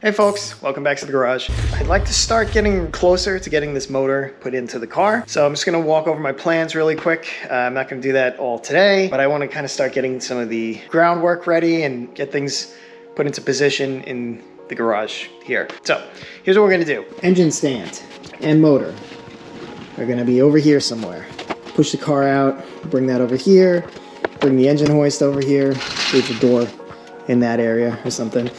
Hey folks, welcome back to the garage. I'd like to start getting closer to getting this motor put into the car. So I'm just gonna walk over my plans really quick. I'm not gonna do that all today, but I wanna kind of start getting some of the groundwork ready and get things put into position in the garage here. So here's what we're gonna do. Engine stand and motor are gonna be over here somewhere. Push the car out, bring that over here, bring the engine hoist over here, leave the door in that area or something.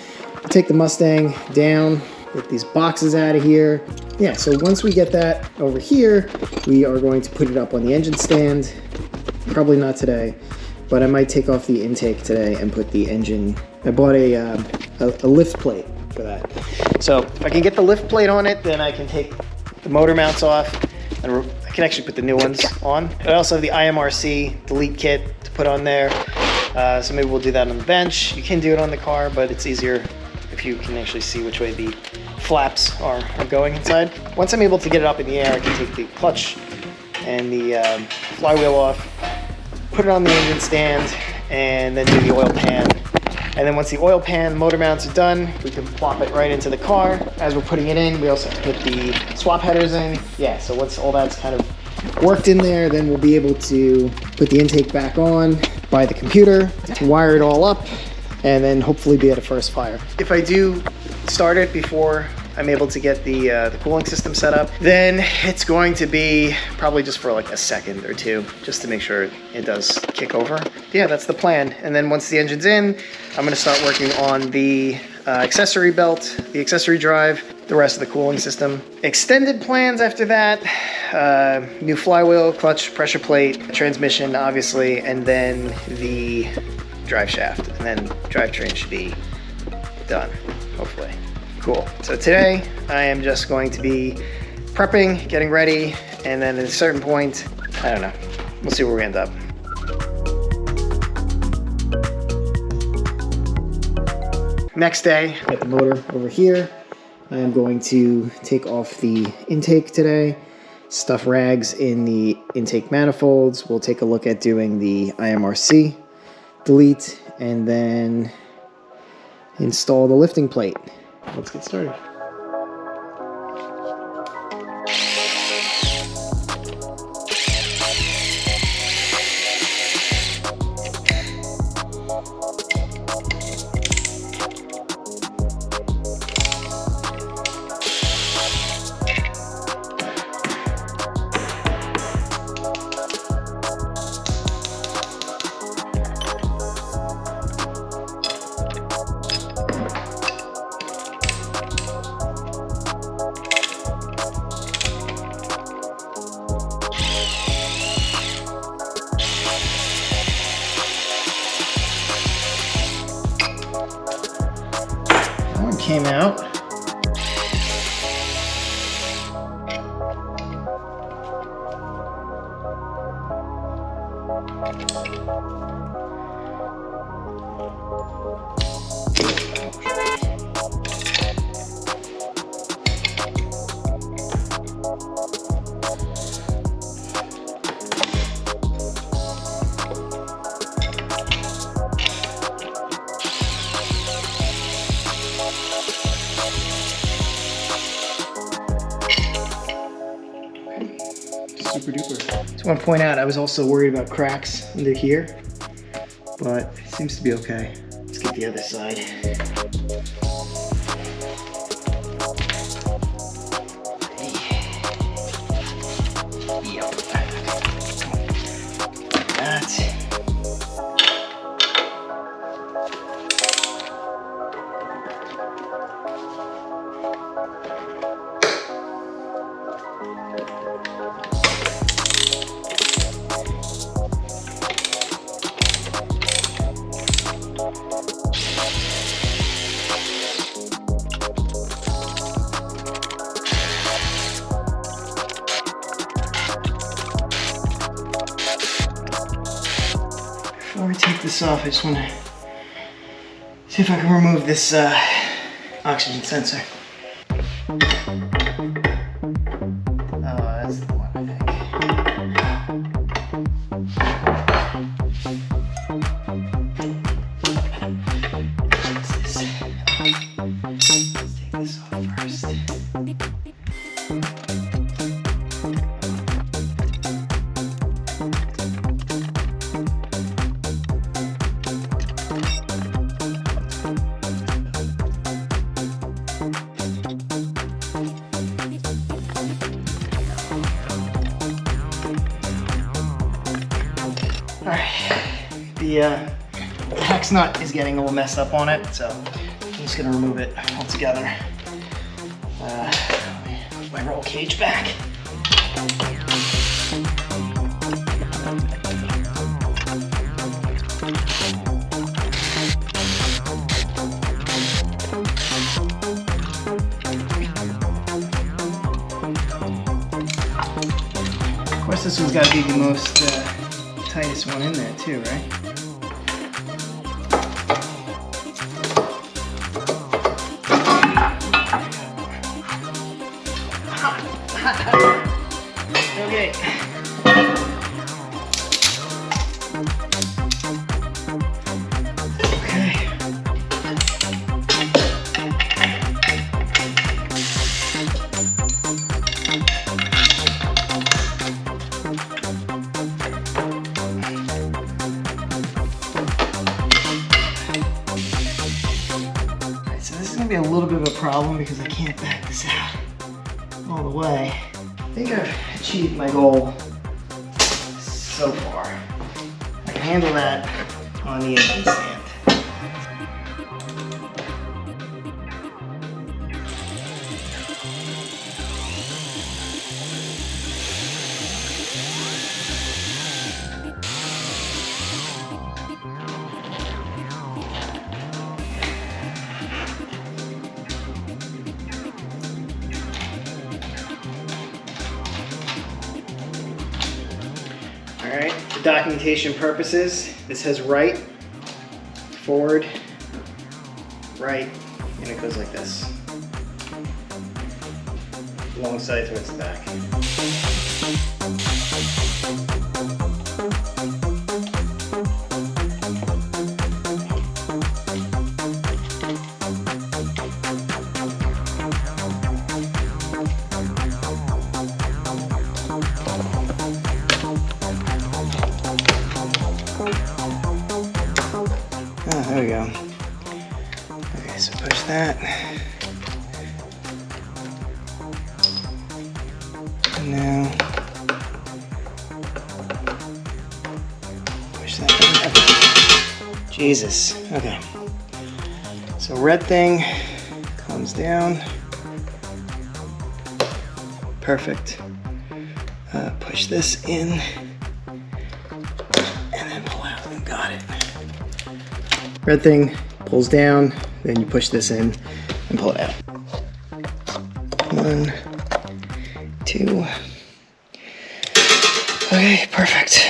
Take the Mustang down, get these boxes out of here. Yeah, so once we get that over here, we are going to put it up on the engine stand. Probably not today, but I might take off the intake today and put the engine. I bought a lift plate for that. So if I can get the lift plate on it, then I can take the motor mounts off and I can actually put the new ones on. I also have the IMRC delete kit to put on there. So maybe we'll do that on the bench. You can do it on the car, but it's easier if you can actually see which way the flaps are going inside. Once I'm able to get it up in the air, I can take the clutch and the flywheel off, put it on the engine stand, and then do the oil pan. And then once the oil pan motor mounts are done, we can plop it right into the car. As we're putting it in, we also have to put the swap headers in. Yeah, so once all that's kind of worked in there, then we'll be able to put the intake back on by the computer, wire it all up, and then hopefully be at a first fire. If I do start it before I'm able to get the cooling system set up, then it's going to be probably just for like a second or two, just to make sure it does kick over. Yeah, that's the plan. And then once the engine's in, I'm gonna start working on the accessory belt, the accessory drive, the rest of the cooling system. Extended plans after that, new flywheel, clutch, pressure plate, transmission, obviously, and then the drive shaft, and then drivetrain should be done, hopefully. Cool. So today I am just going to be prepping, getting ready, and then at a certain point, I don't know, we'll see where we end up. Next day, got the motor over here. I am going to take off the intake today, stuff rags in the intake manifolds. We'll take a look at doing the IMRC delete, and then install the lifting plate. Let's get started. Came out. Super duper. Just want to point out, I was also worried about cracks under here, but it seems to be okay. Let's get the other side. Yep. That. Before I take this off, I just want to see if I can remove this oxygen sensor. Oh, that's the one, I think. What's this? the hex nut is getting all messed up on it, so I'm just gonna remove it altogether. Put my roll cage back. Of course, this one's got to be the most tightest one in there too, right? Okay. Be a little bit of a problem because I can't back this out all the way. I think I've achieved my goal so far. I can handle that on the engine stand. Alright, for documentation purposes, this has right, forward, right, and it goes like this. Long side towards the back. There we go. Okay, so push that. And now push that. Jesus. Okay. So red thing comes down. Perfect. Push this in. And then pull out. Got it. Red thing pulls down, then you push this in and pull it out. 1, 2. Okay, perfect.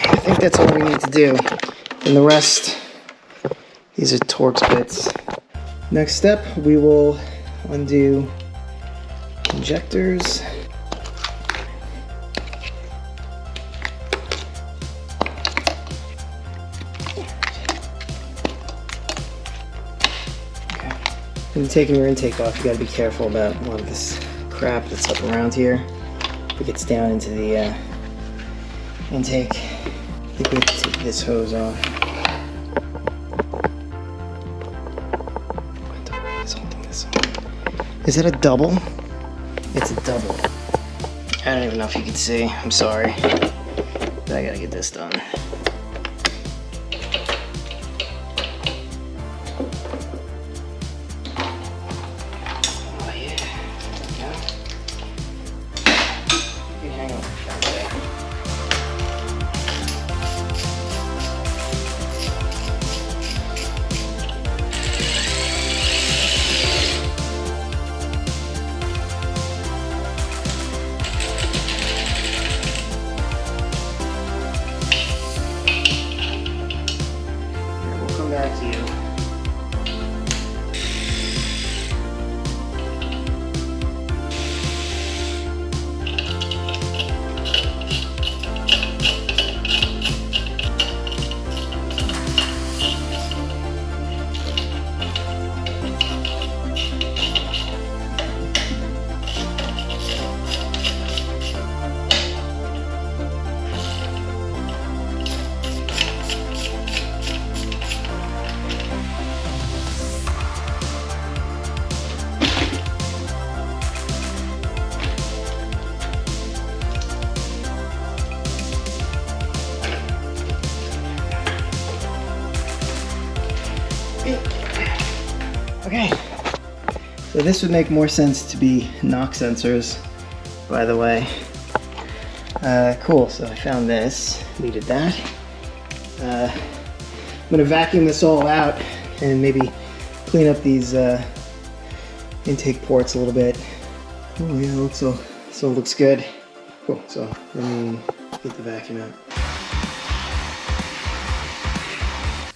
I think that's all we need to do. And the rest, these are Torx bits. Next step, we will undo injectors. When you're taking your intake off, you gotta be careful about a lot of this crap that's up around here. If it gets down into the intake, I think we have to take this hose off. What the fuck is holding this on? Is it a double? It's a double. I don't even know if you can see. I'm sorry. But I gotta get this done. Back to you. Okay. So this would make more sense to be knock sensors, by the way. Cool, so I found this, needed that. I'm gonna vacuum this all out and maybe clean up these intake ports a little bit. Oh yeah, it looks so it looks good. Cool, so let me get the vacuum out.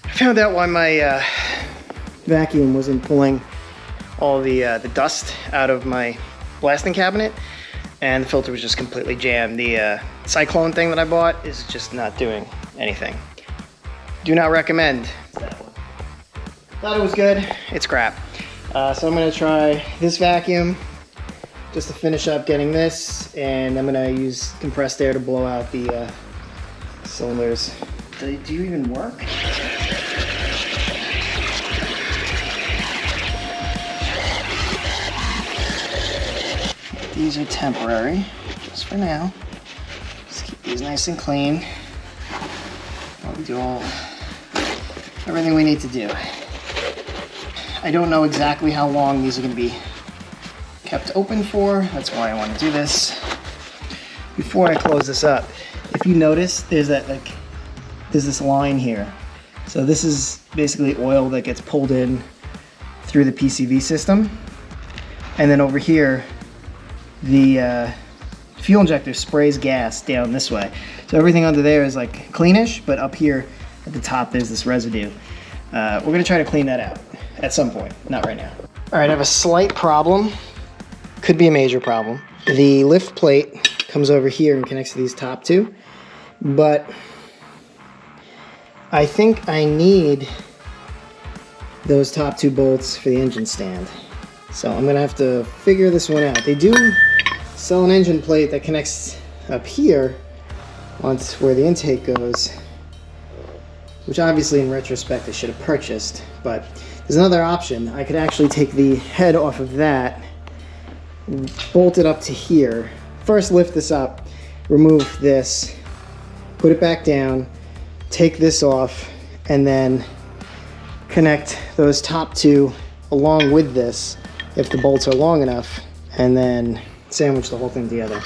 I found out why my vacuum wasn't pulling all the dust out of my blasting cabinet, and the filter was just completely jammed. The cyclone thing that I bought is just not doing anything. Do not recommend that one. Thought it was good, it's crap. So I'm gonna try this vacuum just to finish up getting this, and I'm gonna use compressed air to blow out the cylinders. Do you even work? These are temporary, just for now. Just keep these nice and clean. I'll do everything we need to do. I don't know exactly how long these are going to be kept open for. That's why I want to do this. Before I close this up, if you notice, there's this line here. So this is basically oil that gets pulled in through the PCV system. And then over here, the fuel injector sprays gas down this way. So everything under there is like cleanish, but up here at the top there's this residue. We're gonna try to clean that out at some point, not right now. All right, I have a slight problem. Could be a major problem. The lift plate comes over here and connects to these top two, but I think I need those top two bolts for the engine stand. So I'm gonna have to figure this one out. They do sell an engine plate that connects up here onto where the intake goes, which obviously in retrospect I should have purchased, but there's another option. I could actually take the head off of that, bolt it up to here. First lift this up, remove this, put it back down, take this off, and then connect those top two along with this if the bolts are long enough, and then sandwich the whole thing together.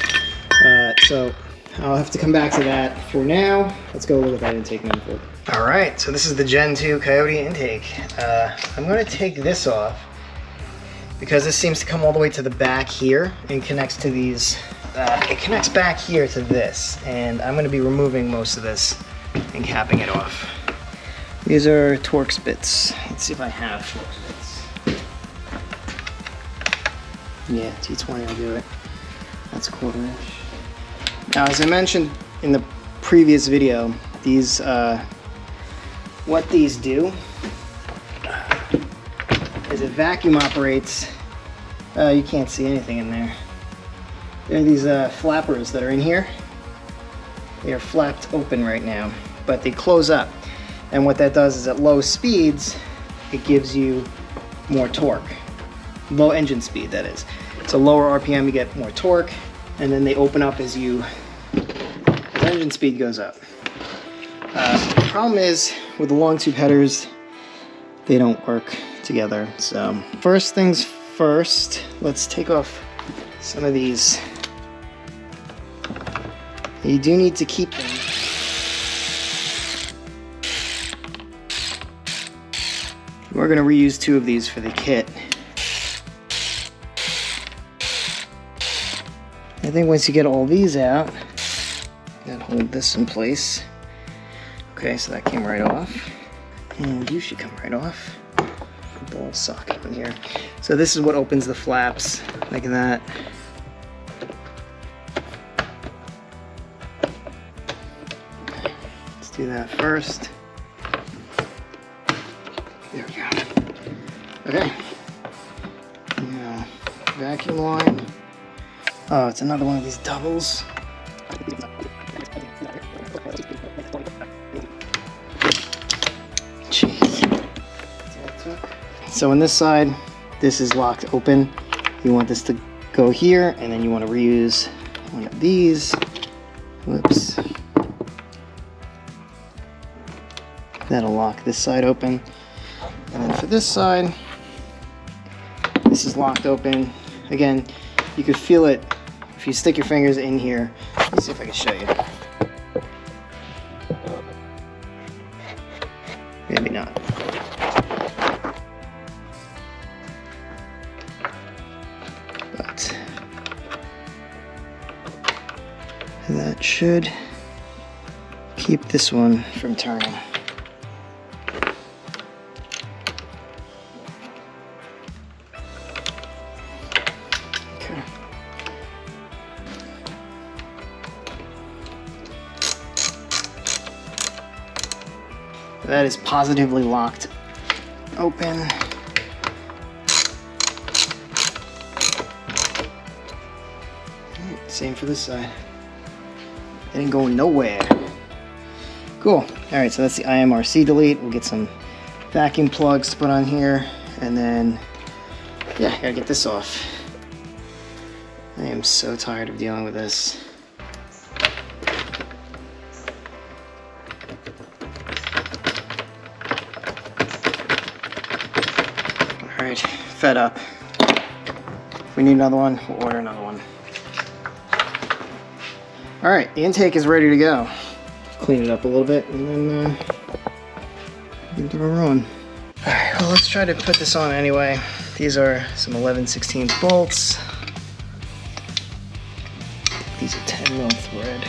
So I'll have to come back to that. For now, let's go look at that intake manifold. All right, so this is the Gen 2 Coyote intake. I'm gonna take this off because this seems to come all the way to the back here and connects to these, it connects back here to this, and I'm gonna be removing most of this and capping it off. These are Torx bits. Let's see if I have Torx bits. Yeah, T20 will do it. That's a 1/4 inch. Now, as I mentioned in the previous video, these, what these do is it vacuum operates. You can't see anything in there. There are these flappers that are in here. They are flapped open right now, but they close up. And what that does is at low speeds, it gives you more torque. Low engine speed, that is. So lower RPM, you get more torque, and then they open up as engine speed goes up. The problem is with the long tube headers, they don't work together. So first things first, let's take off some of these. You do need to keep them. We're going to reuse 2 of these for the kit. I think once you get all these out, you gotta hold this in place. Okay, so that came right off. And you should come right off. Ball socket in here. So this is what opens the flaps, like that. Let's do that first. There we go. Okay. Now, vacuum line. Oh, it's another one of these doubles. Jeez. So on this side, this is locked open. You want this to go here, and then you want to reuse one of these. Whoops. That'll lock this side open. And then for this side, this is locked open. Again, you could feel it if you stick your fingers in here. Let's see if I can show you. Maybe not. But that should keep this one from turning. Okay. That is positively locked open. Same for this side. It ain't going nowhere. Cool. All right, so that's the IMRC delete. We'll get some vacuum plugs to put on here, and then, yeah, gotta get this off. I am so tired of dealing with this. All right, fed up. If we need another one, we'll order another one. All right, the intake is ready to go. Clean it up a little bit and then give it a run. All right, well, let's try to put this on anyway. These are some 11/16 bolts. These are 10 mil thread.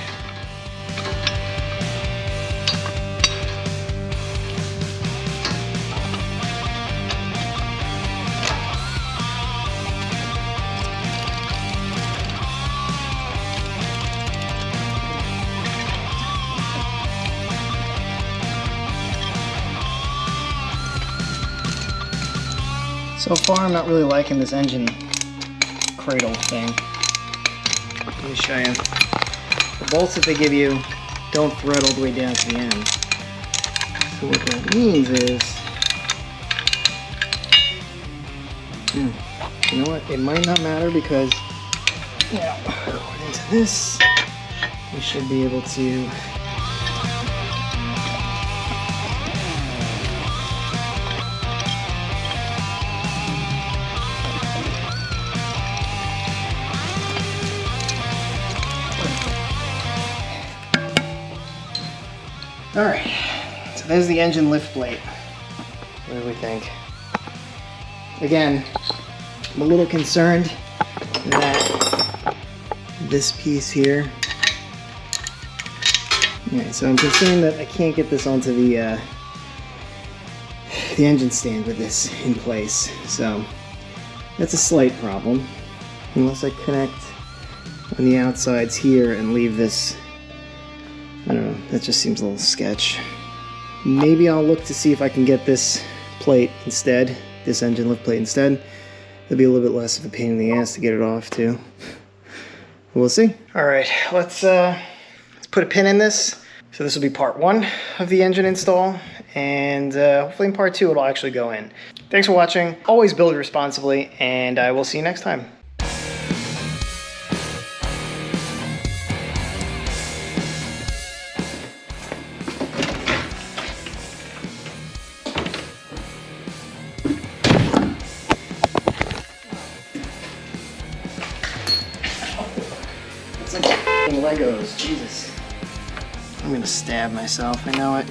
So far, I'm not really liking this engine cradle thing. Let me show you. The bolts that they give you don't thread all the way down to the end. So what that means is, you know what? It might not matter because, you know, according to this, we should be able to. All right, so there's the engine lift plate. What do we think? Again, I'm a little concerned that this piece here. Okay, so I'm concerned that I can't get this onto the engine stand with this in place. So that's a slight problem, unless I connect on the outsides here and leave this. I don't know, that just seems a little sketch. Maybe I'll look to see if I can get this plate instead, this engine lift plate instead. It'll be a little bit less of a pain in the ass to get it off too. We'll see. All right, let's put a pin in this. So this will be part 1 of the engine install, and hopefully in part 2 it'll actually go in. Thanks for watching. Always build responsibly, and I will see you next time. Legos, Jesus. I'm gonna stab myself, I know it.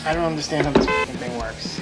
I don't understand how this fucking thing works.